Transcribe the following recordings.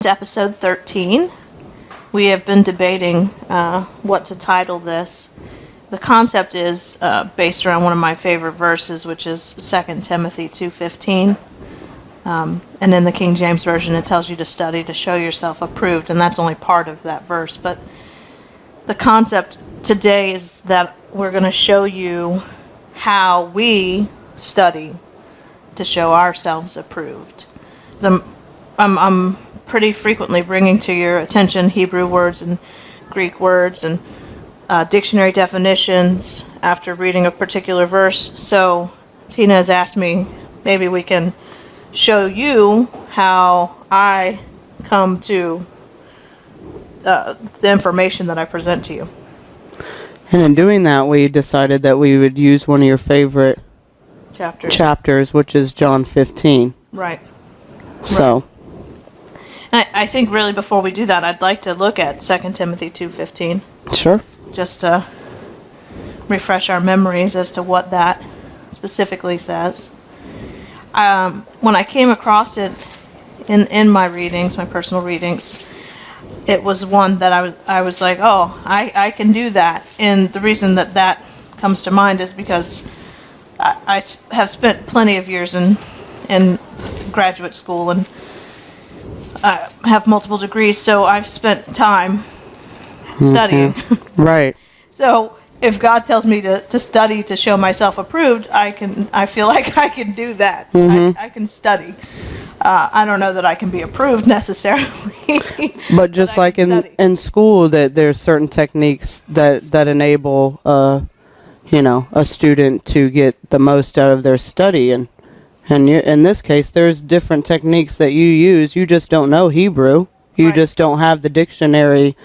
to episode 13. We have been debating what to title this. The concept is based around one of my favorite verses, which is 2 Timothy 2:15. And in the King James Version, it tells you to study to show yourself approved, and that's only part of that verse. But the concept today is that we're going to show you how we study to show ourselves approved. I'm pretty frequently bringing to your attention Hebrew words and Greek words and dictionary definitions after reading a particular verse. So Tina has asked me, maybe we can show you how I come to the information that I present to you. And in doing that, we decided that we would use one of your favorite chapters, which is John 15. Right. So. And I think really before we do that, I'd like to look at 2 Timothy 2:15. Sure. Just to refresh our memories as to what that specifically says. When I came across it in my readings, my personal readings, it was one that I was like, oh, I can do that. And the reason that comes to mind is because I have spent plenty of years in graduate school and I have multiple degrees, so I've spent time studying. Right. So if God tells me to study to show myself approved, I feel like I can do that. I can study. I don't know that I can be approved necessarily. But just like in school, that there's certain techniques that enable a student to get the most out of their study, and in this case, there's different techniques that you use. You just don't know Hebrew. You just don't have the dictionary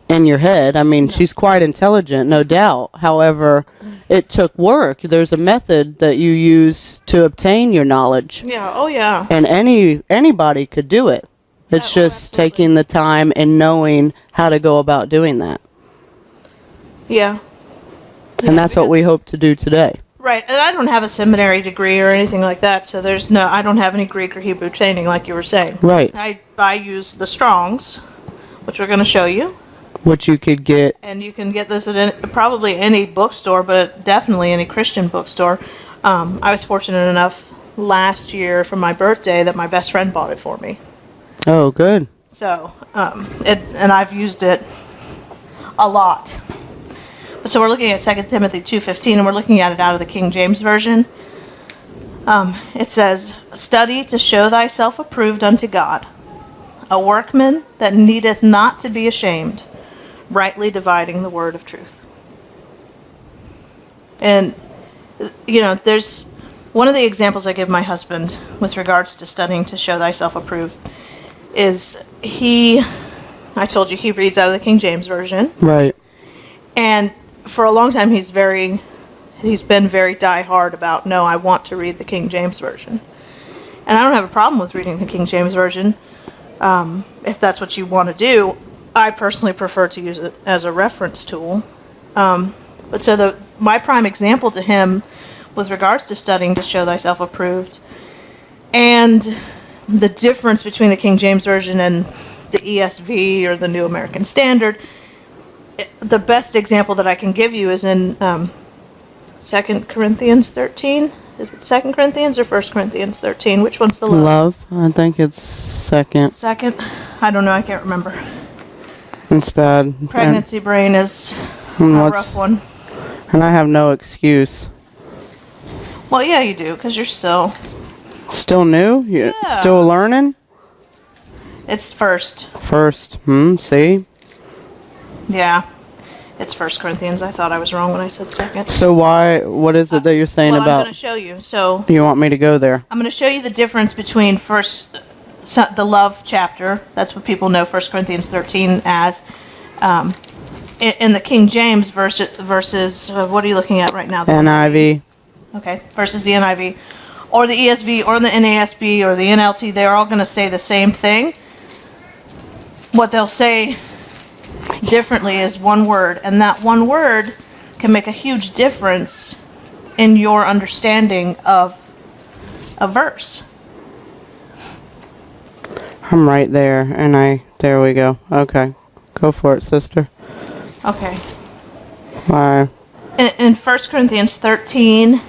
in your head. I mean, she's quite intelligent, no doubt. However, it took work. There's a method that you use to obtain your knowledge. Yeah. Oh, yeah. And anybody could do it. It's just taking the time and knowing how to go about doing that. Yeah. And that's what we hope to do today. Right, and I don't have a seminary degree or anything like that, so I don't have any Greek or Hebrew training like you were saying. Right. I use the Strongs, which we're going to show you. Which you could get. And you can get this at probably any bookstore, but definitely any Christian bookstore. I was fortunate enough last year for my birthday that my best friend bought it for me. Oh, good. So, and I've used it a lot. So we're looking at 2 Timothy 2:15, and we're looking at it out of the King James Version. It says, "Study to show thyself approved unto God, a workman that needeth not to be ashamed, rightly dividing the word of truth." And, there's one of the examples I give my husband with regards to studying to show thyself approved is I told you he reads out of the King James Version. Right. And for a long time, he's been very die-hard about, no, I want to read the King James Version. And I don't have a problem with reading the King James Version, if that's what you want to do. I personally prefer to use it as a reference tool. But so my prime example to him with regards to studying to show thyself approved, and the difference between the King James Version and the ESV or the New American Standard, the best example that I can give you is in 2 Corinthians 13. Is it 2 Corinthians or 1 Corinthians 13? Which one's the love? Love. I think it's second. Second? I don't know. I can't remember. It's bad. Pregnancy brain is a rough one. And I have no excuse. Well, yeah, you do, because you're still... Still new? You're still learning? It's first. First. See? Yeah. It's 1 Corinthians. I thought I was wrong when I said second. So what is it that you're saying about... I'm going to show you. So you want me to go there? I'm going to show you the difference between the love chapter. That's what people know 1 Corinthians 13 as. In the King James versus what are you looking at right now? The NIV. Okay, versus the NIV. Or the ESV, or the NASB, or the NLT. They're all going to say the same thing. What they'll say differently is one word, and that one word can make a huge difference in your understanding of a verse. I'm right there, and there we go. Okay. Go for it, sister. Okay. Why? In 1 Corinthians 13,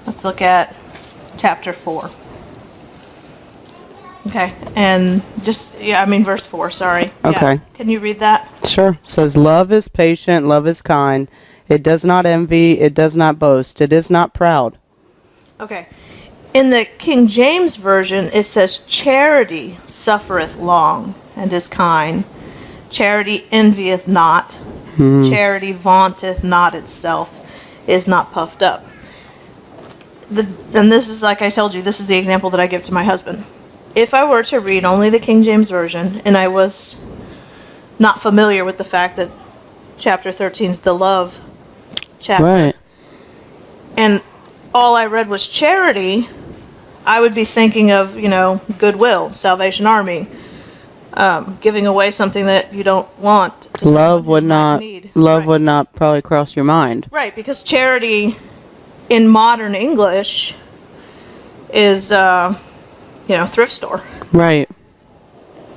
let's look at chapter 4. Okay, and verse 4, sorry. Okay. Yeah. Can you read that? Sure. It says, love is patient, love is kind. It does not envy, it does not boast, it is not proud. Okay. In the King James Version, it says, charity suffereth long and is kind. Charity envieth not. Charity vaunteth not itself, is not puffed up. And this is, like I told you, this is the example that I give to my husband. If I were to read only the King James Version, and I was not familiar with the fact that chapter 13 is the love chapter, Right. and all I read was charity, I would be thinking of, Goodwill, Salvation Army, giving away something that you don't want. To Love would not. Need. Love Right. would not probably cross your mind. Right, because charity in modern English is, thrift store. Right.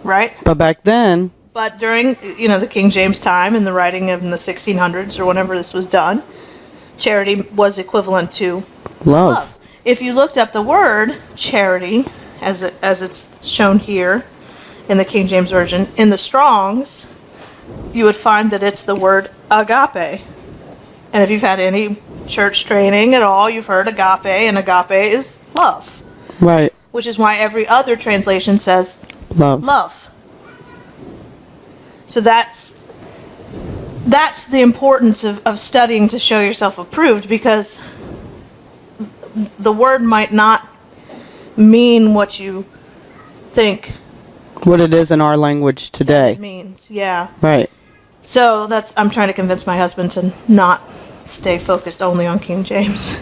Right? But back then. But during, the King James time and the writing of in the 1600s or whenever this was done, charity was equivalent to love. If you looked up the word charity, as it's shown here in the King James Version, in the Strong's, you would find that it's the word agape. And if you've had any church training at all, you've heard agape, and agape is love. Right. Which is why every other translation says love. So that's the importance of studying to show yourself approved, because the word might not mean what you think what it is in our language today. it means. Yeah. Right. So I'm trying to convince my husband to not stay focused only on King James,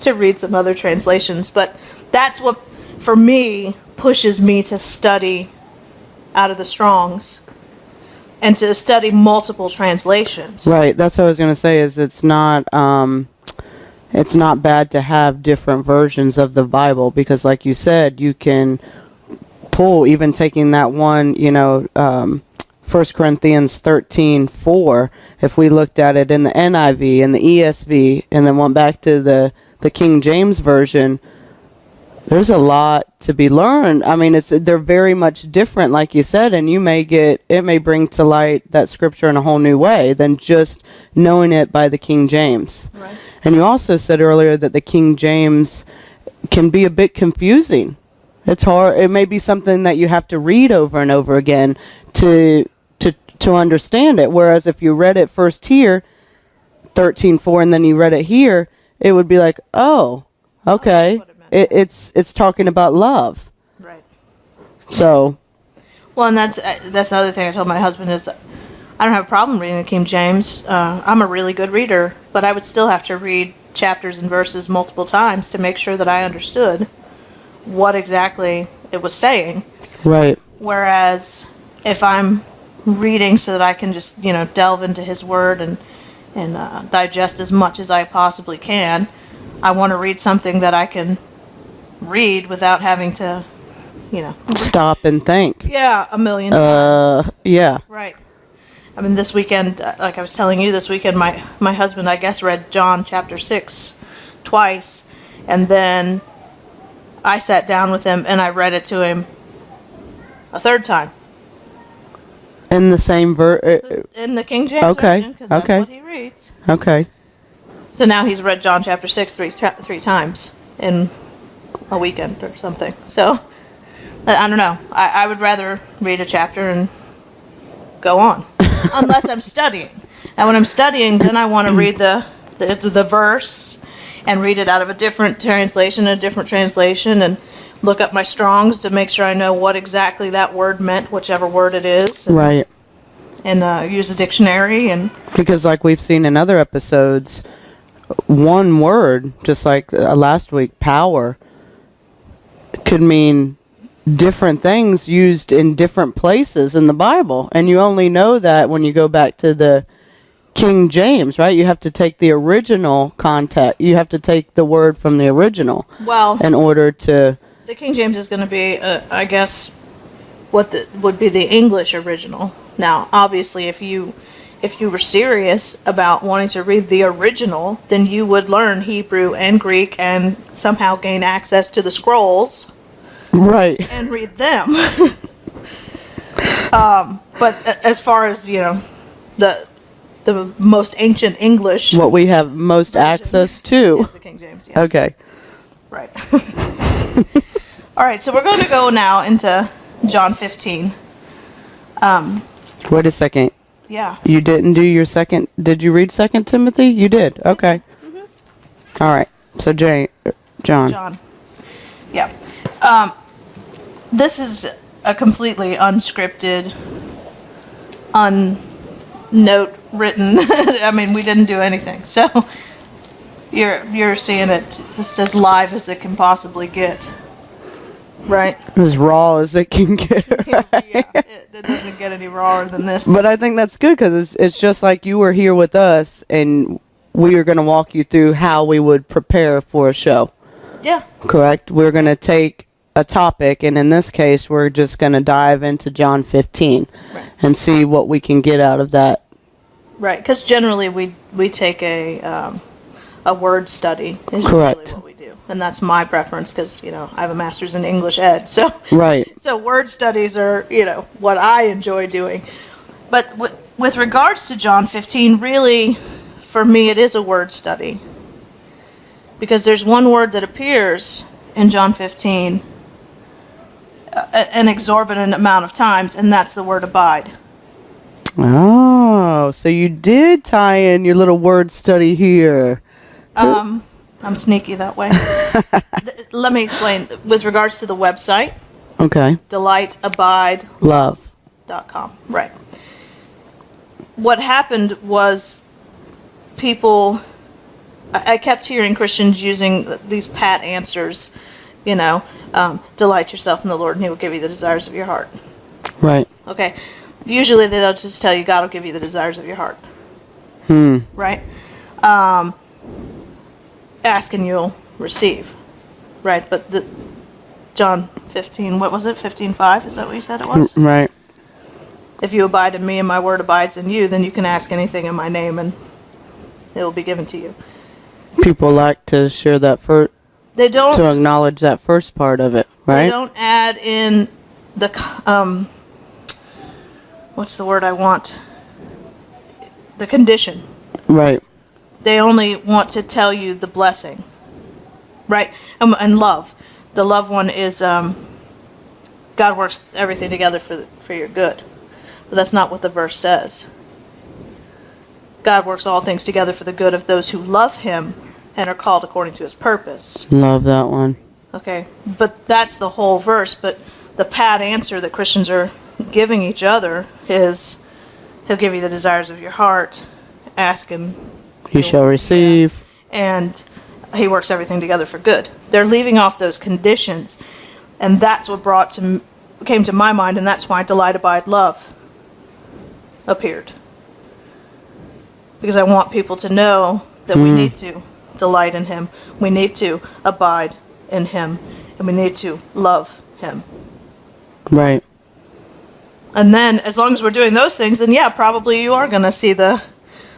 to read some other translations. But that's what, for me, pushes me to study out of the Strong's and to study multiple translations. Right. That's what I was going to say, is it's not bad to have different versions of the Bible, because like you said, you can pull, even taking that one, 1 Corinthians 13:4, if we looked at it in the NIV and the ESV and then went back to the King James Version, there's a lot to be learned. I mean, they're very much different, like you said, and it may bring to light that scripture in a whole new way than just knowing it by the King James. Right. And you also said earlier that the King James can be a bit confusing. It's hard. It may be something that you have to read over and over again to understand it. Whereas if you read it first here, 13:4, and then you read it here, it would be like, oh, okay. It's talking about love. Right. So. Well, and that's the other thing I told my husband is, I don't have a problem reading the King James. I'm a really good reader, but I would still have to read chapters and verses multiple times to make sure that I understood what exactly it was saying. Right. Whereas if I'm reading so that I can just, delve into his word and digest as much as I possibly can, I want to read something that I can read without having to, stop and think. Yeah, a million times. Yeah. Right. I mean, this weekend, like I was telling you, this weekend my husband, I guess, read John chapter 6 twice, and then I sat down with him and I read it to him a third time. In the same in the King James Version, because that's what he reads. Okay. So now he's read John chapter 6 three times in a weekend or something. So, I don't know. I would rather read a chapter and go on. Unless I'm studying. And when I'm studying, then I want to read the verse and read it out of a different translation, and look up my Strong's to make sure I know what exactly that word meant, whichever word it is. Right. And use a dictionary. And because like we've seen in other episodes, one word, just like last week, power, could mean different things used in different places in the Bible. And you only know that when you go back to the King James, right? You have to take the original context. You have to take the word from the original. Well, in order to The King James is going to be, I guess, would be the English original. Now, obviously, if you were serious about wanting to read the original, then you would learn Hebrew and Greek and somehow gain access to the scrolls. Right. And read them. But as far as, the most ancient English, what we have most version, access to. Is the King James, yes. Okay. Right. All right, so we're going to go now into John 15. Wait a second. Yeah. You didn't do your second. Did you read 2 Timothy? You did. Okay. Mm-hmm. All right. So John. John. Yeah. This is a completely unscripted, note written. I mean, we didn't do anything. So you're seeing it just as live as it can possibly get. Right. As raw as it can get. Right? Yeah, it doesn't get any rawer than this. But I think that's good because it's just like you were here with us and we are going to walk you through how we would prepare for a show. Yeah. Correct? We're going to take a topic, and in this case, we're just going to dive into John 15 and see what we can get out of that. Right, because generally we take a word study. Is correct. Really what we do, and that's my preference because I have a master's in English Ed, so right. So word studies are what I enjoy doing. But with regards to John 15, really, for me, it is a word study because there's one word that appears in John 15. An exorbitant amount of times, and that's the word abide. Oh, so you did tie in your little word study here. I'm sneaky that way. Let me explain. With regards to the website. Okay. Delight, abide, love.com. Right. What happened was people, I kept hearing Christians using these pat answers, delight yourself in the Lord and He will give you the desires of your heart. Right. Okay. Usually they'll just tell you God will give you the desires of your heart. Right? Ask and you'll receive. Right? But John 15, what was it? 15:5? Is that what you said it was? Right. If you abide in me and my word abides in you, then you can ask anything in my name and it will be given to you. People like to share that first. They don't. To acknowledge that first part of it, right? They don't add in the, what's the word I want? The condition. Right. They only want to tell you the blessing. Right? And love. The love one is, God works everything together for your good. But that's not what the verse says. God works all things together for the good of those who love Him and are called according to His purpose. Love that one. Okay, but that's the whole verse. But the pat answer that Christians are giving each other is, He'll give you the desires of your heart. Ask and you shall receive. And He works everything together for good. They're leaving off those conditions, and that's what came to my mind, and that's why delight, abide, love appeared. Because I want people to know that we need to delight in Him, we need to abide in Him, and we need to love Him. Right. And then, as long as we're doing those things, then yeah, probably you are going to see the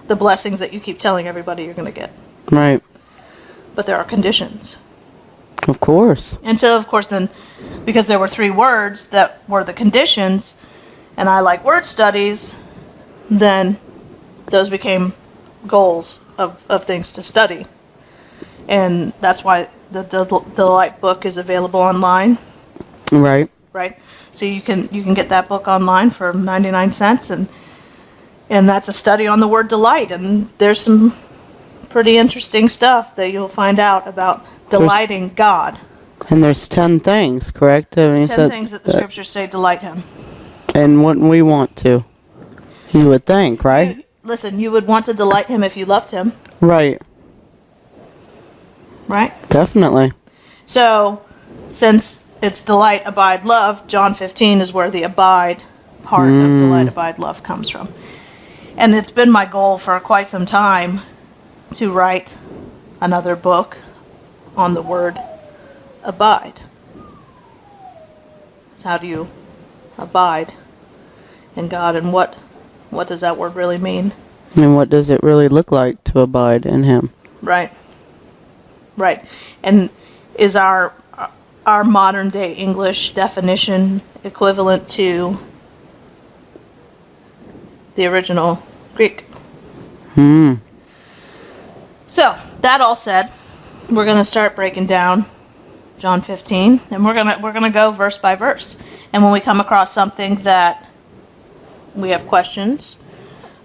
blessings that you keep telling everybody you're going to get. Right. But there are conditions. Of course. And so, of course, then, because there were 3 words that were the conditions, and I like word studies, then those became goals of things to study. And that's why the Delight book is available online. Right. Right? So you can get that book online for 99 cents, and that's a study on the word delight. And there's some pretty interesting stuff that you'll find out about delighting God. And there's 10 things, correct? I mean, 10 things that the scriptures say delight Him. And wouldn't we want to? You would think, right? Listen, you would want to delight Him if you loved Him. Right. Right? Definitely. So, since it's delight, abide, love, John 15 is where the abide part of delight, abide, love comes from. And it's been my goal for quite some time to write another book on the word abide. So how do you abide in God, and what does that word really mean? And what does it really look like to abide in Him? Right. Right. And is our modern day English definition equivalent to the original Greek? So, that all said, we're going to start breaking down John 15, and we're going to go verse by verse. And when we come across something that we have questions,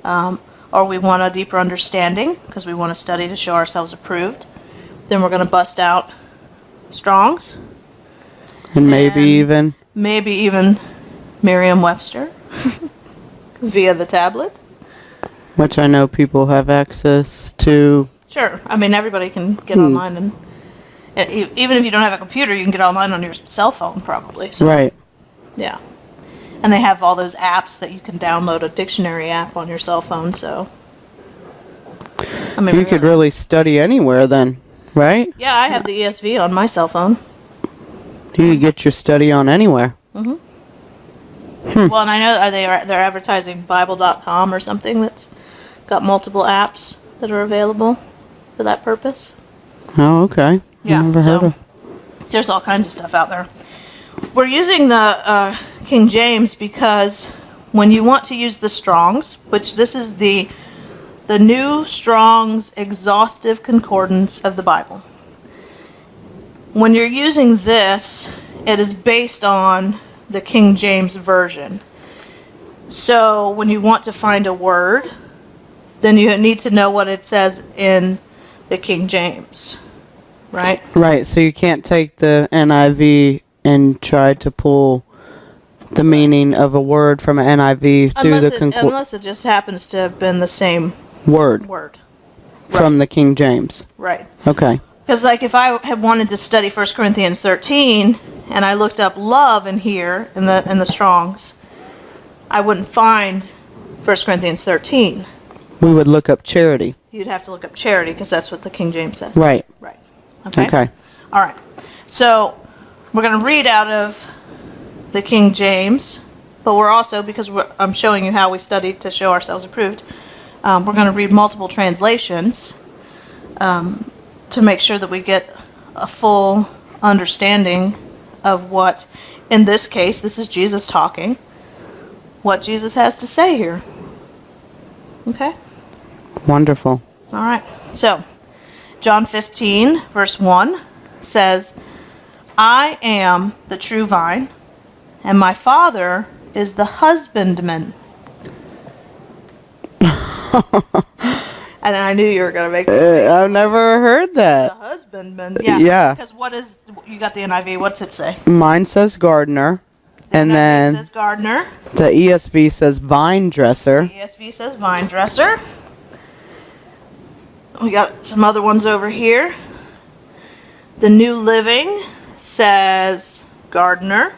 or we want a deeper understanding, because we want to study to show ourselves approved, then we're going to bust out Strong's. And maybe even Merriam-Webster via the tablet. Which I know people have access to. Sure. I mean, everybody can get online, and even if you don't have a computer, you can get online on your cell phone, probably. So, right. Yeah. And they have all those apps that you can download, a dictionary app on your cell phone, so. I mean, you could really study anywhere then, right? Yeah, I have the ESV on my cell phone. You could get your study on anywhere. Well, and I know they're advertising Bible.com or something that's got multiple apps that are available for that purpose. Oh, okay. Yeah, Never heard of. There's all kinds of stuff out there. We're using the King James because when you want to use the Strong's, which this is the New Strong's Exhaustive Concordance of the Bible. When you're using this, it is based on the King James Version. So when you want to find a word, then you need to know what it says in the King James, right? Right, so you can't take the NIV and try to pull the meaning of a word from an NIV through the unless it just happens to have been the same word from the King James. Right. Okay. Because like if I had wanted to study 1 Corinthians 13 and I looked up love in here in the Strong's, I wouldn't find 1 Corinthians 13. We would look up charity. You'd have to look up charity because that's what the King James says. Right. Right. Okay. Okay. All right. So we're going to read out of the King James, but we're also, because I'm showing you how we study to show ourselves approved, we're going to read multiple translations to make sure that we get a full understanding of what, in this case, this is Jesus talking, what Jesus has to say here. Okay? Wonderful. All right. So, John 15, verse 1 says, I am the true vine, and my Father is the husbandman. And I knew you were going to make that. I've never heard that. The husbandman. Yeah. Yeah. Because you got the NIV, what's it say? Mine says gardener. And NIV then says gardener. the ESV says vine dresser. The ESV says vine dresser. We got some other ones over here. The New Living says gardener.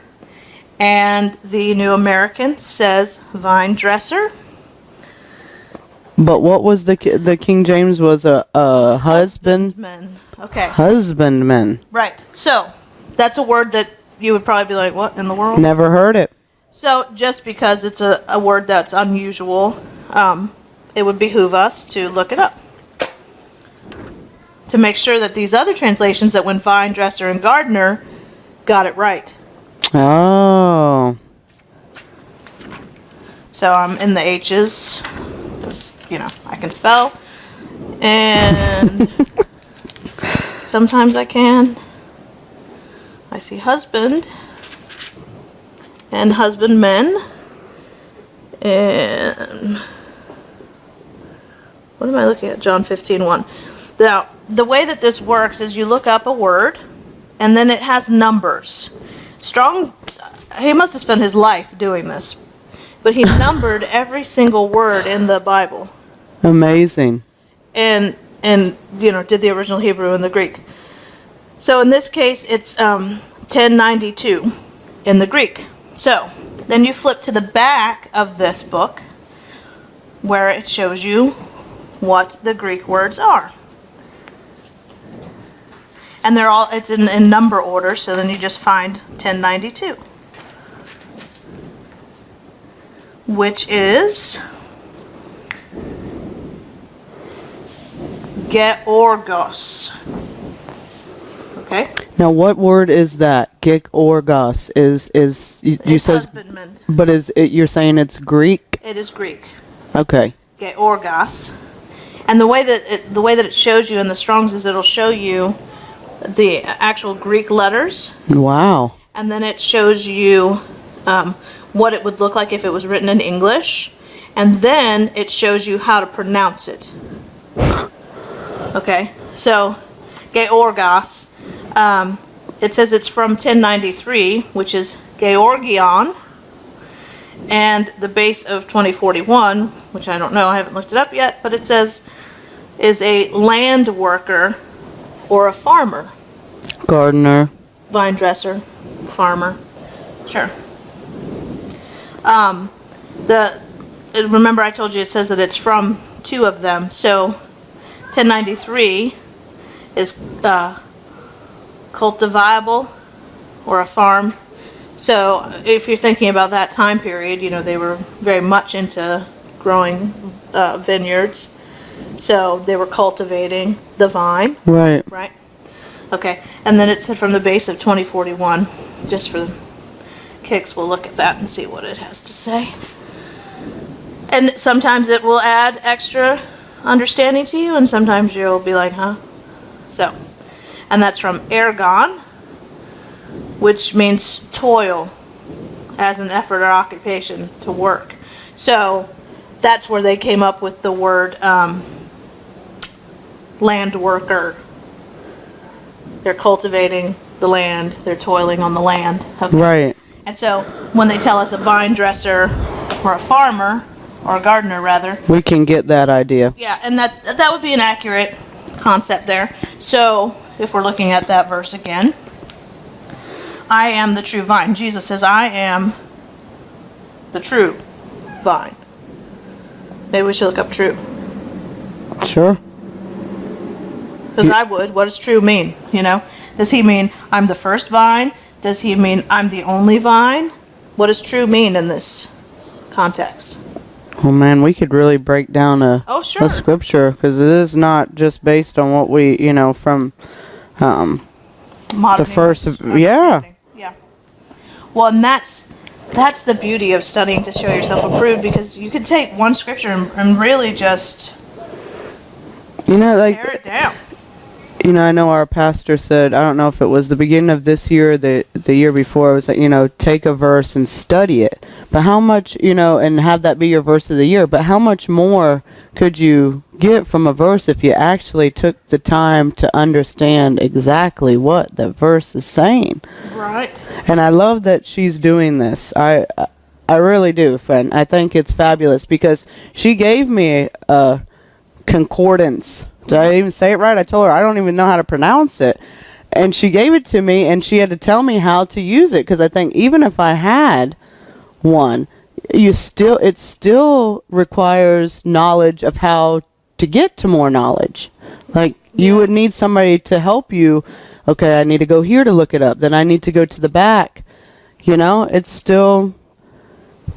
And the New American says vine dresser. But what was the King James was a husbandman. Okay. Husbandman. Right. So, that's a word that you would probably be like, what in the world? Never heard it. So, just because it's a word that's unusual, it would behoove us to look it up. To make sure that these other translations that went vine dresser and gardener got it right. Oh. So, I'm in the H's. I can spell, and sometimes I can. I see husband, and husbandmen, and what am I looking at? John 15:1. Now, the way that this works is you look up a word, and then it has numbers. Strong, he must have spent his life doing this, but he numbered every single word in the Bible. Amazing. And did the original Hebrew and the Greek. So in this case, it's 1092 in the Greek. So then you flip to the back of this book where it shows you what the Greek words are. And it's in number order, so then you just find 1092. which is georgos. Okay? Now, what word is that? Georgos is you said, husbandman. but is it? You're saying it's Greek? It is Greek. Okay. Georgos. And the way that it shows you in the Strong's is it'll show you the actual Greek letters, Wow. and then it shows you what it would look like if it was written in English, and then it shows you how to pronounce it. Okay, so Georgos, it says it's from 1093, which is Georgion, and the base of 2041, which I don't know, I haven't looked it up yet, but it says is a land worker or a farmer. Gardener. Vine dresser, farmer, sure. Remember I told you it says that it's from two of them, so 1093 is cultivable or a farm. So if you're thinking about that time period, you know, they were very much into growing vineyards, so they were cultivating the vine. Right. Right. Okay, and then it said from the base of 2041, just for the kicks, we'll look at that and see what it has to say. And sometimes it will add extra understanding to you, and sometimes you'll be like, huh? So, and that's from ergon, which means toil, as an effort or occupation to work. So, that's where they came up with the word land worker. They're cultivating the land, they're toiling on the land. Okay. Right. And so when they tell us a vine dresser or a farmer, or a gardener rather, We can get that idea. yeah, and that would be an accurate concept there. So if we're looking at that verse again, I am the true vine. Jesus says, I am the true vine. Maybe we should look up true. Sure. Because I would. What does true mean? You know? Does he mean I'm the first vine? Does he mean I'm the only vine? What does true mean in this context? Oh man, we could really break down Oh, sure. a scripture, because it is not just based on what we, you know, from Modern the first English of- yeah. understanding. Yeah. Well, and that's the beauty of studying to show yourself approved, because you could take one scripture and really just You know, like, tear it down. you know, I know our pastor said, I don't know if it was the beginning of this year or the year before, it was like, you know, take a verse and study it. But how much, you know, and have that be your verse of the year, but how much more could you get from a verse if you actually took the time to understand exactly what the verse is saying? Right. And I love that she's doing this. I really do, friend. I think it's fabulous, because she gave me a concordance. Did I even say it right? I told her I don't even know how to pronounce it. And she gave it to me, and she had to tell me how to use it, because I think even if I had one, it still requires knowledge of how to get to more knowledge. Like, you would need somebody to help you. Okay, I need to go here to look it up. Then I need to go to the back. You know, it still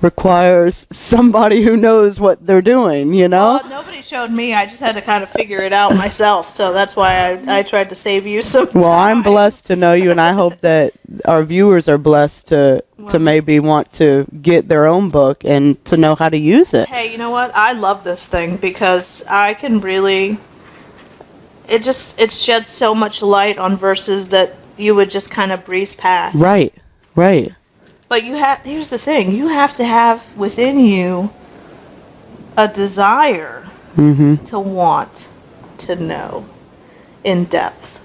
requires somebody who knows what they're doing, you know? Well, nobody showed me. I just had to kind of figure it out myself. So that's why I tried to save you some time. Well, I'm blessed to know you, and I hope that our viewers are blessed to maybe want to get their own book and to know how to use it. Hey, you know what? I love this thing because I can really... It sheds so much light on verses that you would just kind of breeze past. Right, right. But here's the thing, you have to have within you a desire to want to know in depth.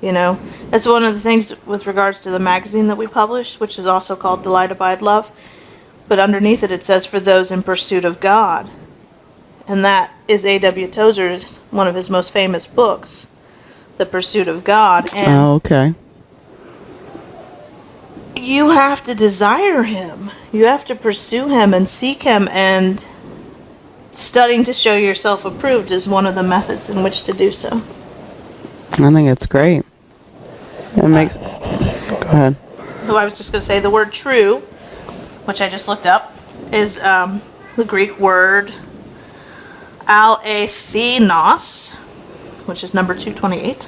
You know, that's one of the things with regards to the magazine that we publish, which is also called Delight, Abide, Love. But underneath it says, for those in pursuit of God. And that is A.W. Tozer's, one of his most famous books, The Pursuit of God. And Oh, okay. you have to desire him. You have to pursue him and seek him, and studying to show yourself approved is one of the methods in which to do so. I think it's great. It makes... Go ahead. So I was just going to say the word true which I just looked up, is the Greek word alethinos, which is number 228,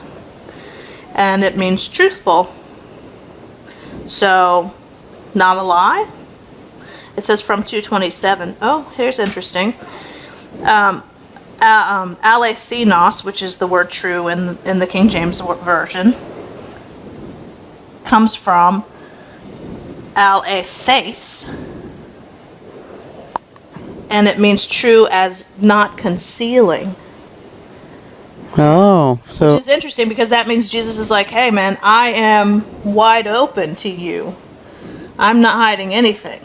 and it means truthful. So, not a lie. It says from 227. Oh, here's interesting. Alethinos, which is the word true in the King James Version, comes from alethes, and it means true as not concealing. Oh, so which is interesting because that means Jesus is like, hey man, I am wide open to you. I'm not hiding anything.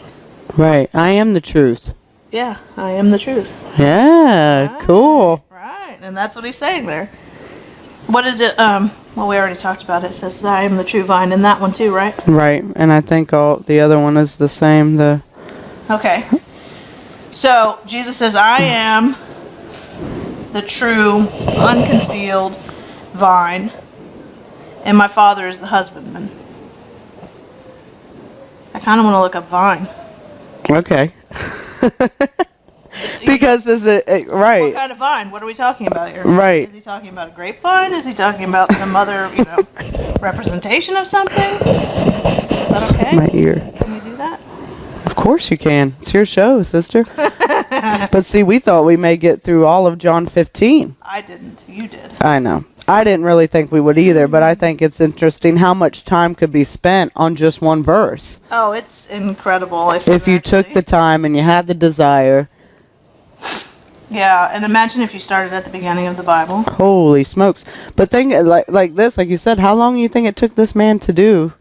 right. I am the truth. Yeah, I am the truth. Yeah, Right, cool. Right, and that's what he's saying there. What is it? Well, we already talked about it. It says, I am the true vine in that one too, right? Right, and I think all the other one is the same. Okay. So, Jesus says, I am the true, unconcealed vine, and my Father is the husbandman. I kind of want to look up vine. Okay. Because is it What right? kind of vine? What are we talking about here? Right. Is he talking about a grapevine? Is he talking about some other, representation of something? Is that okay? My ear. Can we do that? Of course you can. It's your show, sister. But see, we thought we may get through all of John 15. I didn't. You did. I know. I didn't really think we would either, but I think it's interesting how much time could be spent on just one verse. Oh, it's incredible. If you took the time and you had the desire. Yeah, and imagine if you started at the beginning of the Bible. Holy smokes. But think like this, like you said, how long do you think it took this man to do?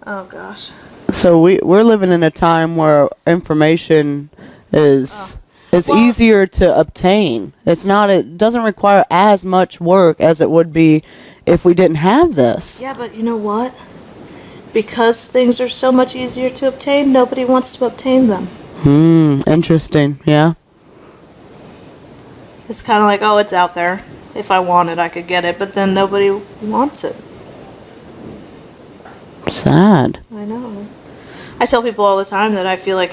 Oh, gosh. So we're living in a time where information is Well, easier to obtain. It doesn't require as much work as it would be if we didn't have this. Yeah, but you know what? Because things are so much easier to obtain, nobody wants to obtain them. Interesting. Yeah. It's kind of like, oh, it's out there. If I want it, I could get it, but then nobody wants it. Sad. I know. I tell people all the time that I feel like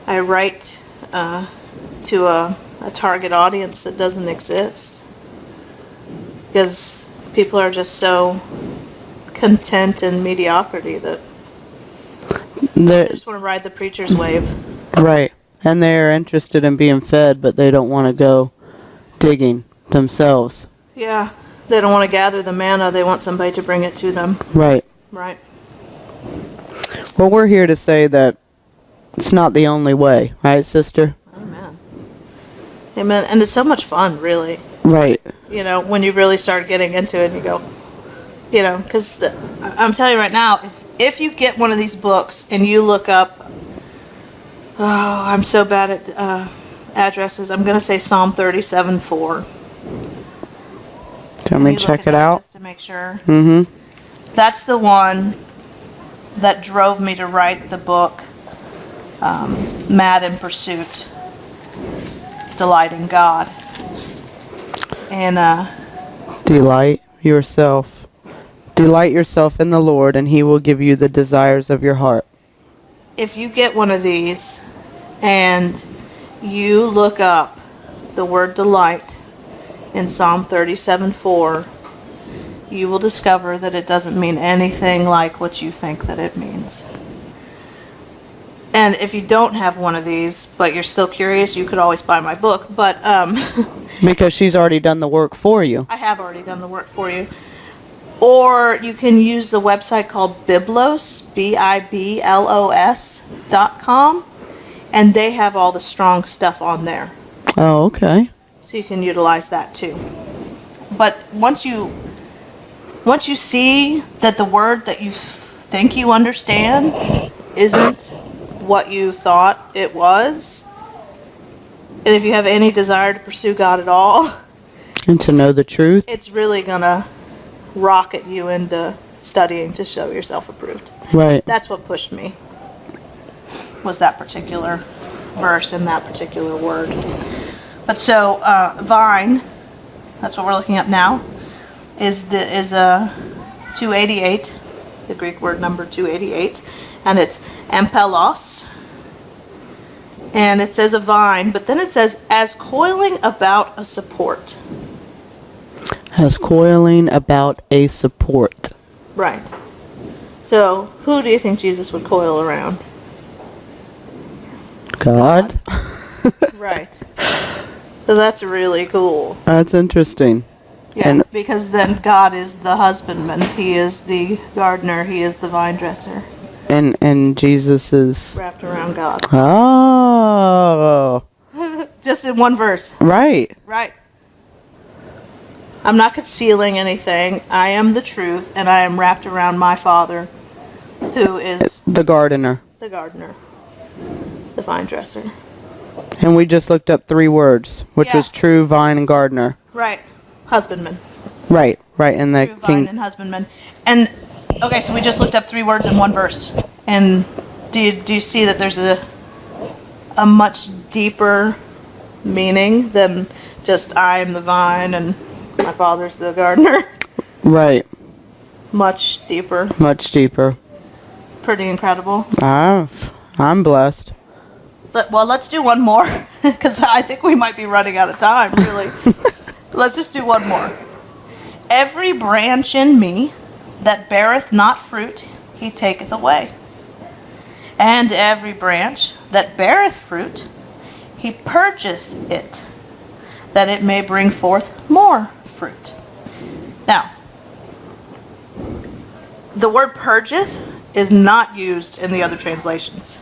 I write to a target audience that doesn't exist. Because people are just so content in mediocrity that they just want to ride the preacher's wave. Right. And they're interested in being fed, but they don't want to go digging themselves. Yeah. They don't want to gather the manna. They want somebody to bring it to them. Right. Right. Well, we're here to say that it's not the only way, right, sister? Amen. Amen. And it's so much fun, really. Right. When you really start getting into it and you go, because I'm telling you right now, if you get one of these books and you look up, I'm so bad at addresses. I'm going to say Psalm 37:4. Do you want me to check it out? Just to make sure. Mm-hmm. That's the one that drove me to write the book, Mad in Pursuit, Delighting God. And Delight yourself in the Lord, and He will give you the desires of your heart. if you get one of these and you look up the word delight in Psalm 37:4, you will discover that it doesn't mean anything like what you think that it means. And if you don't have one of these, but you're still curious, you could always buy my book. But because she's already done the work for you. I have already done the work for you. Or you can use the website called Biblos, BIBLOS.com, and they have all the strong stuff on there. Oh, okay. So you can utilize that too. But once you see that the word that you think you understand isn't what you thought it was, and if you have any desire to pursue God at all, and to know the truth, it's really gonna rocket you into studying to show yourself approved. right? That's what pushed me, was that particular verse and that particular word. But so vine, that's what we're looking at now, is 288, the Greek word number 288, and it's ampelos, And it says a vine, but then it says, as coiling about a support. As coiling about a support. Right. So, who do you think Jesus would coil around? God. Right. So that's really cool. That's interesting. Yeah, And because then God is the husbandman. He is the gardener. He is the vine dresser. and Jesus is Wrapped around God. oh, Just in one verse. right. Right. I'm not concealing anything. I am the truth, and I am wrapped around my Father, who is The gardener. the gardener, the vine dresser. And we just looked up 3 words, which Yeah. was true, vine, and gardener. Right. Husbandman. Right, and the True vine king. and husbandman. And, okay, so we just looked up 3 words in one verse. And do you see that there's a much deeper meaning than just I am the vine and my Father's the gardener? Right, Much deeper. much deeper. Pretty incredible. I'm blessed. Well, let's do one more, because I think we might be running out of time, really. Let's just do one more. Every branch in me that beareth not fruit, he taketh away. And every branch that beareth fruit, he purgeth it, that it may bring forth more fruit. Now, the word purgeth is not used in the other translations.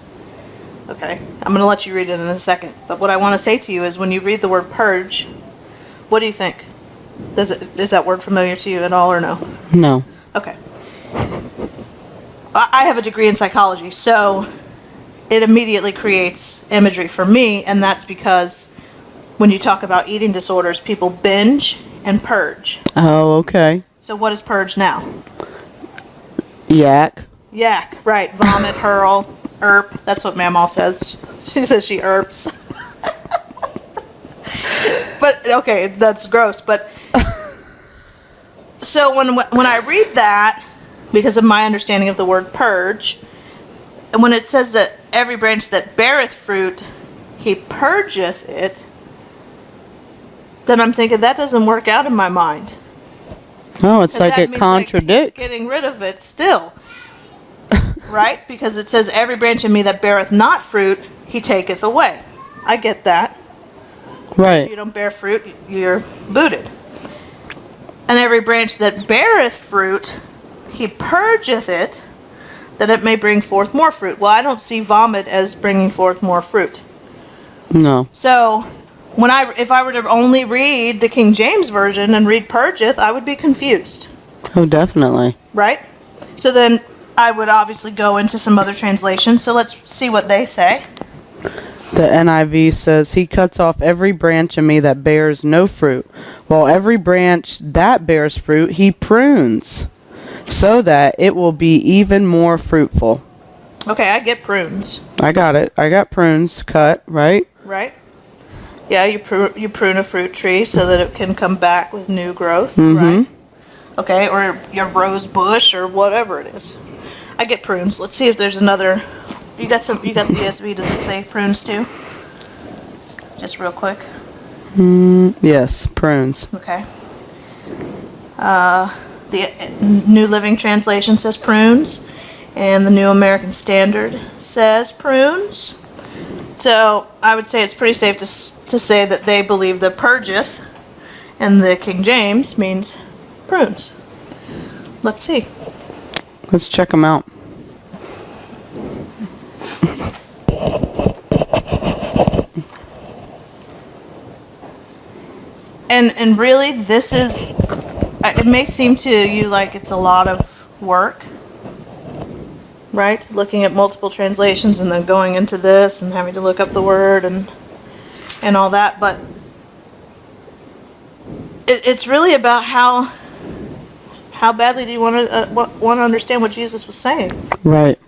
Okay, I'm going to let you read it in a second. But what I want to say to you is when you read the word purge, what do you think? Is that word familiar to you at all or no? No. Okay. I have a degree in psychology, so it immediately creates imagery for me, and that's because when you talk about eating disorders, people binge and purge. Oh, okay. So what is purge now? Yak. Yak, right. Vomit, hurl, erp. That's what Mamaw says. She says she erps. But, okay, that's gross. But, so when I read that, because of my understanding of the word purge, and when it says that every branch that beareth fruit, he purgeth it, then I'm thinking that doesn't work out in my mind. Oh, it's like that it means contradicts. he's getting rid of it still. Right? Because it says, every branch in me that beareth not fruit, he taketh away. I get that. If Right. you don't bear fruit, you're booted. And every branch that beareth fruit, he purgeth it, that it may bring forth more fruit. Well, I don't see vomit as bringing forth more fruit. No. So, if I were to only read the King James Version and read purgeth, I would be confused. Oh, definitely. Right? So then I would obviously go into some other translations. So let's see what they say. The NIV says, he cuts off every branch in me that bears no fruit, while every branch that bears fruit he prunes, so that it will be even more fruitful. Okay, I get prunes. I got it. I got prunes cut, right? Right? Yeah, you prune a fruit tree so that it can come back with new growth, Mm-hmm. right? Okay, or your rose bush or whatever it is. I get prunes. Let's see if there's another. You got the ESV. Does it say prunes too? Just real quick. Yes, prunes. Okay. The New Living Translation says prunes, and the New American Standard says prunes. So I would say it's pretty safe to say that they believe that purgeth, and the King James means prunes. Let's see. Let's check them out. And really, this is, it may seem to you like it's a lot of work, right? Looking at multiple translations and then going into this and having to look up the word and all that, but it's really about how badly do you want to understand what Jesus was saying. Right.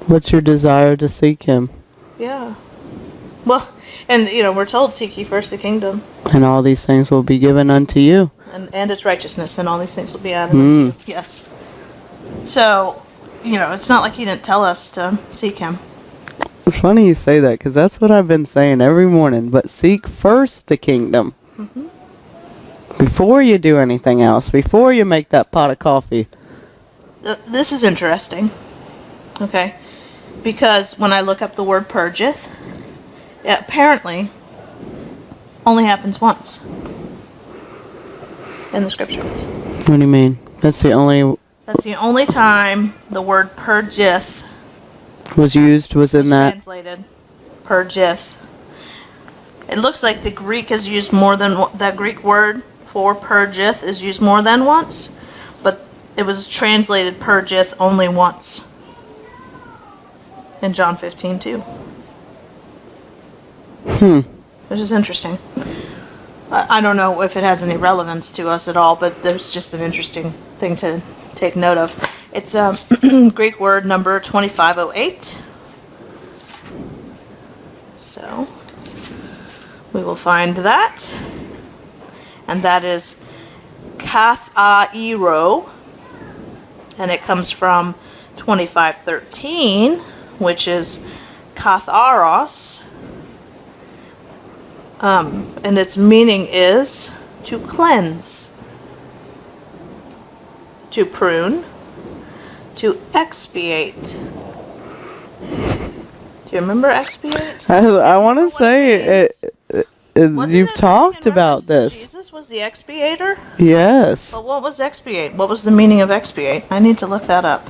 What's your desire to seek him? Yeah. Well, and we're told, seek ye first the kingdom. And all these things will be given unto you. And its righteousness, and all these things will be added unto you. Yes. So, it's not like he didn't tell us to seek him. It's funny you say that, because that's what I've been saying every morning. But seek first the kingdom. Mm-hmm. Before you do anything else. Before you make that pot of coffee. This is interesting. Okay. Because when I look up the word purgeth, it apparently only happens once in the scriptures. What do you mean? That's the only time the word purgeth was used, was in that. Translated. Purgeth. It looks like the Greek is used more than, that Greek word for purgeth is used more than once, but it was translated purgeth only once in John 15 too. Which is interesting. I don't know if it has any relevance to us at all, but there's just an interesting thing to take note of. It's a Greek word number 2508. So we will find that. And that is kathairo. And it comes from 2513, which is katharos. And its meaning is to cleanse, to prune, to expiate. Do you remember expiate? I want to say you've talked about this. Jesus was the expiator? Yes. But what was expiate? What was the meaning of expiate? I need to look that up.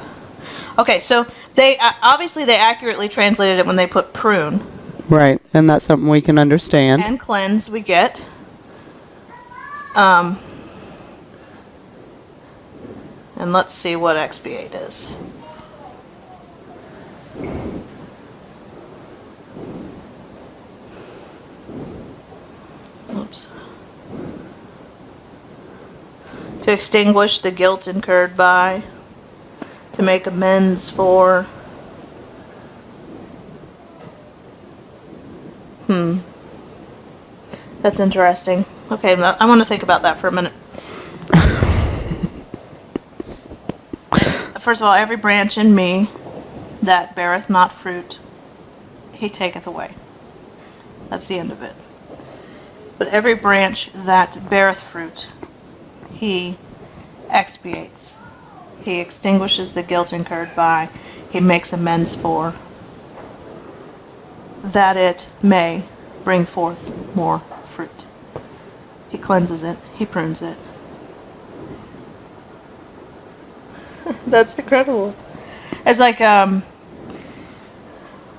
Okay, so they obviously they accurately translated it when they put prune. Right, and that's something we can understand. And cleanse we get. And let's see what expiate is. Oops. To extinguish the guilt incurred by, to make amends for. That's interesting. Okay, I want to think about that for a minute. First of all, every branch in me that beareth not fruit, he taketh away. That's the end of it. But every branch that beareth fruit, he expiates. He extinguishes the guilt incurred by, he makes amends for, that it may bring forth more fruit. He cleanses it, he prunes it. That's incredible. It's like,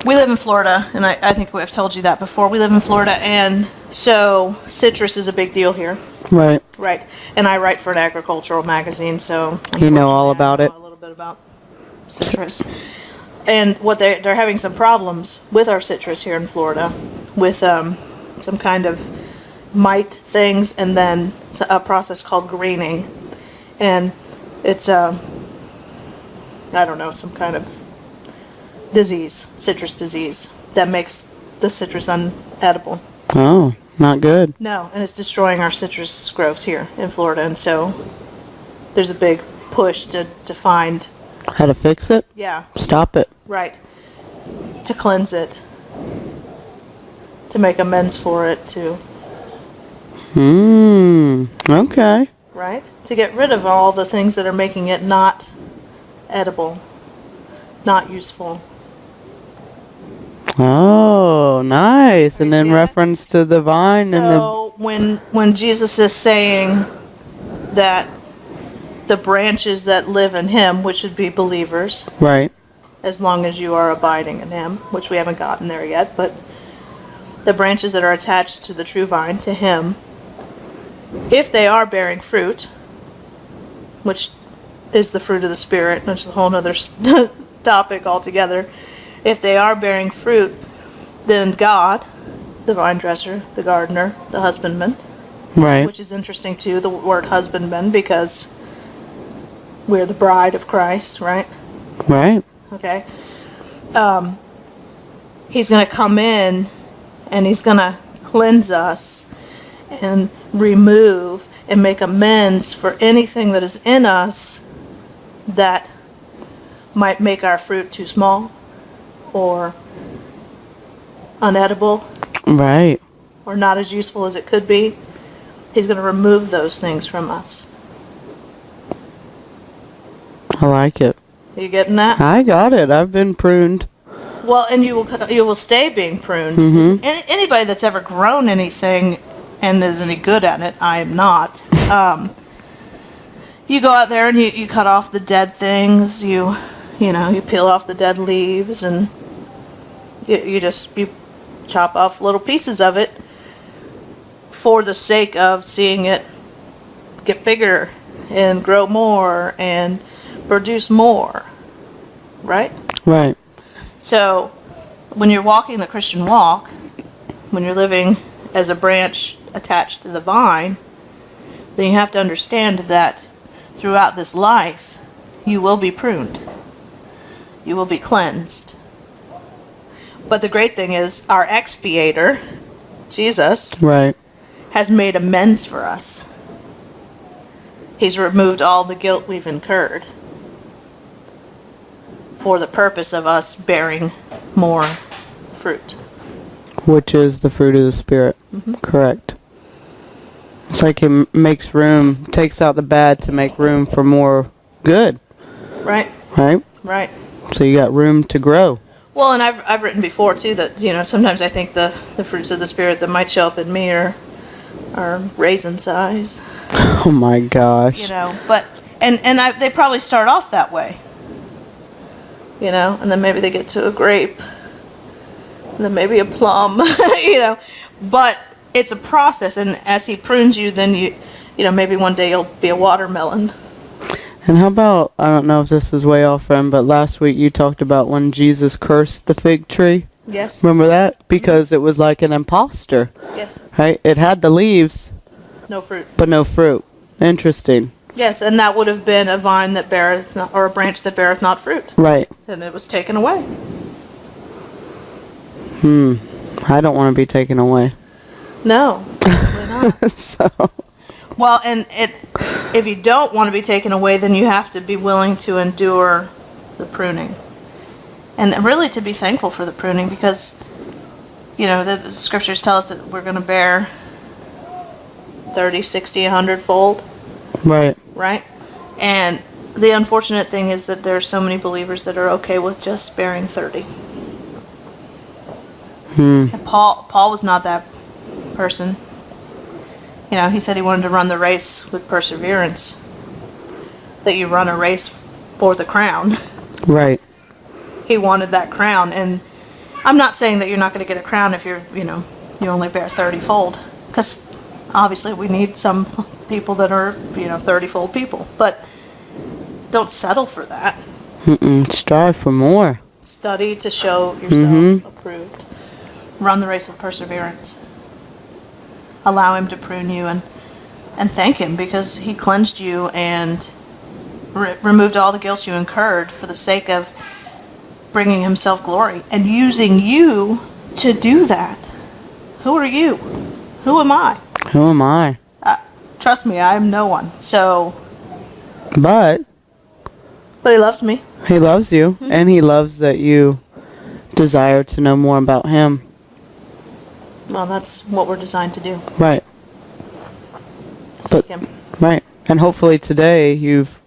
we live in Florida, and I think I've told you that before. We live in Florida, and so citrus is a big deal here. Right. Right. And I write for an agricultural magazine, so you know all about it. A little bit about citrus. And what they're having some problems with our citrus here in Florida, with some kind of mite things, and then a process called greening, and it's I don't know, some kind of disease, citrus disease, that makes the citrus unedible. Oh, not good. No, and it's destroying our citrus groves here in Florida, and so there's a big push to find how to fix it? Yeah. Stop it. Right. To cleanse it. To make amends for it, to... Okay. Right? To get rid of all the things that are making it not edible, not useful. Oh, nice. And then reference to the vine and the... So when Jesus is saying that the branches that live in him, which would be believers, right, as long as you are abiding in him, which we haven't gotten there yet, but the branches that are attached to the true vine, to him, if they are bearing fruit, which is the fruit of the Spirit, which is a whole other topic altogether, if they are bearing fruit, then God, the vine dresser, the gardener, the husbandman, right, which is interesting too, the word husbandman, because we're the bride of Christ, right? Right. Okay. He's going to come in and he's going to cleanse us and remove and make amends for anything that is in us that might make our fruit too small or unedible, Right. or not as useful as it could be. He's going to remove those things from us. I like it. Are you getting that? I got it. I've been pruned. Well, and you will stay being pruned. Mm-hmm. Anybody that's ever grown anything and is any good at it, I am not. You go out there and you cut off the dead things. You peel off the dead leaves, and you chop off little pieces of it for the sake of seeing it get bigger and grow more and produce more. Right? Right. So, when you're walking the Christian walk, when you're living as a branch attached to the vine, then you have to understand that throughout this life, you will be pruned. You will be cleansed. But the great thing is, our expiator, Jesus, Right. has made amends for us. He's removed all the guilt we've incurred for the purpose of us bearing more fruit. Which is the fruit of the Spirit. Mm-hmm. Correct. It's like it makes room, takes out the bad to make room for more good. Right? Right? Right. So you got room to grow. Well, and I've written before too that sometimes I think the fruits of the Spirit that might show up in me are raisin size. Oh my gosh. But they probably start off that way. And then maybe they get to a grape, and then maybe a plum, But it's a process, and as he prunes you, then maybe one day you'll be a watermelon. And how about, I don't know if this is way off, friend, but last week you talked about when Jesus cursed the fig tree. Yes. Remember that? Because it was like an imposter. Yes. Right? It had the leaves. No fruit. But no fruit. Interesting. Yes, and that would have been a vine that beareth not, or a branch that beareth not fruit. Right. And it was taken away. I don't want to be taken away. No, probably not. So. Well, and if you don't want to be taken away, then you have to be willing to endure the pruning. And really to be thankful for the pruning, because, the scriptures tell us that we're going to bear 30, 60, 100-fold. Right. Right? And the unfortunate thing is that there are so many believers that are okay with just bearing 30. And Paul was not that person. He said he wanted to run the race with perseverance. That you run a race for the crown. Right. He wanted that crown, and I'm not saying that you're not going to get a crown if you only bear 30-fold, because obviously we need some people that are 30-fold people, but don't settle for that. Strive for more. Study to show yourself approved. Run the race of perseverance. Allow him to prune you, and thank him, because he cleansed you and removed all the guilt you incurred for the sake of bringing himself glory and using you to do that. Who are you? Who am I? Who am I? Trust me, I am no one. So. But he loves me. He loves you, and he loves that you desire to know more about him. Well, that's what we're designed to do. Right. Seek him. Right. And hopefully today you've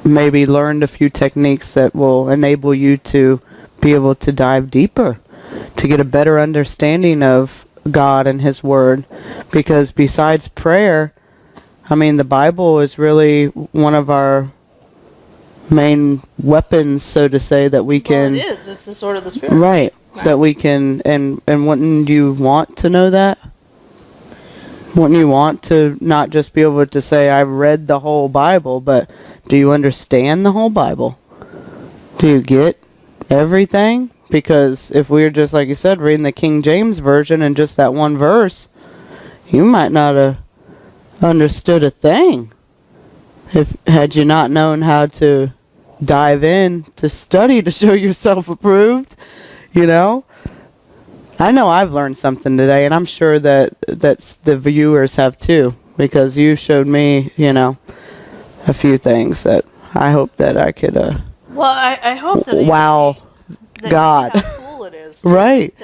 maybe learned a few techniques that will enable you to be able to dive deeper, to get a better understanding of God and his word. Because besides prayer, the Bible is really one of our main weapons, so to say, that we can... Well, it is. It's the sword of the Spirit. Right. That we can... And wouldn't you want to know that? Wouldn't you want to not just be able to say, I've read the whole Bible, but do you understand the whole Bible? Do you get everything? Because if we're just, like you said, reading the King James Version and just that one verse, you might not have understood a thing had you not known how to dive in to study to show yourself approved. I know I've learned something today, and I'm sure that's the viewers have too, because you showed me, a few things that I hope that I could well, I hope that wow that God. how cool it is Right.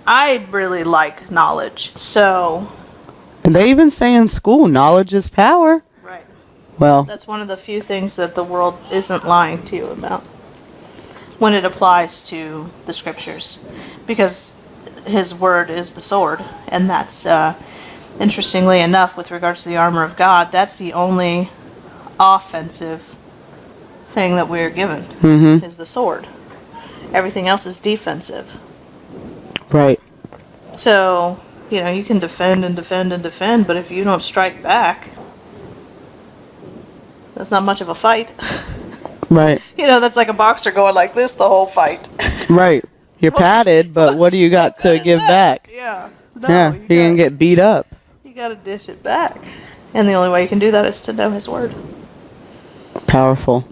I really like knowledge, so... And they even say in school, knowledge is power. Right. Well... That's one of the few things that the world isn't lying to you about when it applies to the scriptures. Because his word is the sword, and that's, interestingly enough, with regards to the armor of God, that's the only offensive thing that we're given, is the sword. Everything else is defensive. Right. So, you can defend and defend and defend, but if you don't strike back, that's not much of a fight. Right. That's like a boxer going like this the whole fight. Right. You're padded, but what do you got to give back? Yeah. No, Yeah, you're going to get beat up. You got to dish it back. And the only way you can do that is to know his word. Powerful.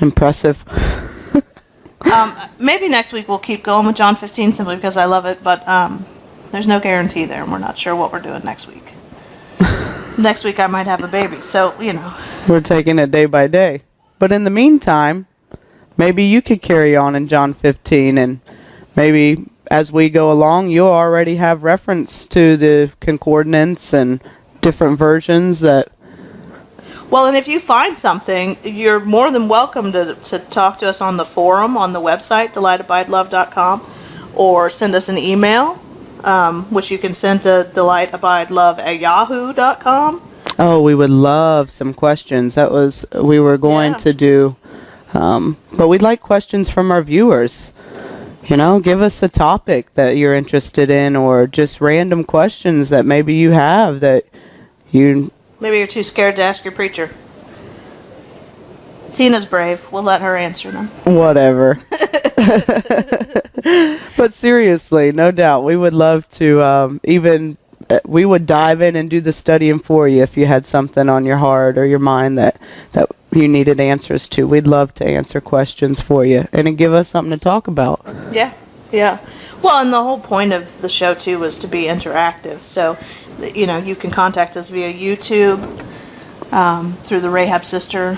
Impressive. Maybe next week we'll keep going with John 15 simply because I love it, but there's no guarantee there, and we're not sure what we're doing next week. Next week I might have a baby, so, We're taking it day by day. But in the meantime, maybe you could carry on in John 15, and maybe as we go along, you'll already have reference to the concordance and different versions that... Well, and if you find something, you're more than welcome to talk to us on the forum, on the website, delightAbideLove.com, or send us an email, which you can send to delightAbideLove@yahoo.com. Oh, we would love some questions. That was, we were going to do, but we'd like questions from our viewers. Give us a topic that you're interested in, or just random questions that maybe you have that you... Maybe you're too scared to ask your preacher. Tina's brave. We'll let her answer them. Whatever. But seriously, no doubt, we would love to we would dive in and do the studying for you if you had something on your heart or your mind that you needed answers to. We'd love to answer questions for you and give us something to talk about. Yeah. Well, and the whole point of the show, too, was to be interactive. So, you can contact us via YouTube, through the Rahab Sister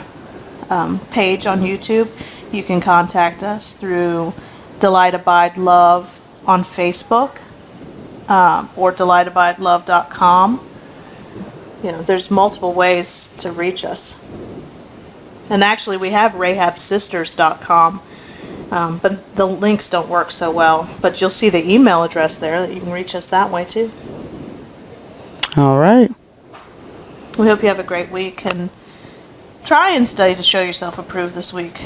page on YouTube. You can contact us through Delight Abide Love on Facebook, or delightAbideLove.com. There's multiple ways to reach us. And actually, we have RahabSisters.com, but the links don't work so well. But you'll see the email address there that you can reach us that way, too. All right. We hope you have a great week, and try and study to show yourself approved this week.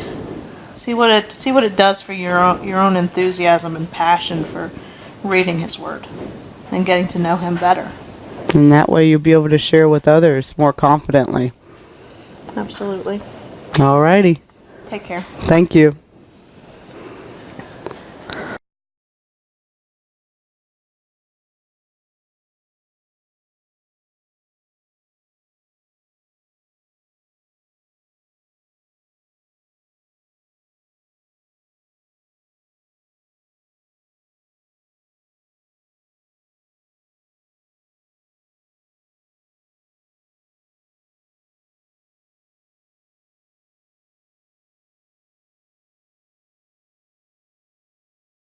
See what it does for your own enthusiasm and passion for reading His Word and getting to know Him better. And that way you'll be able to share with others more confidently. Absolutely. All righty. Take care. Thank you.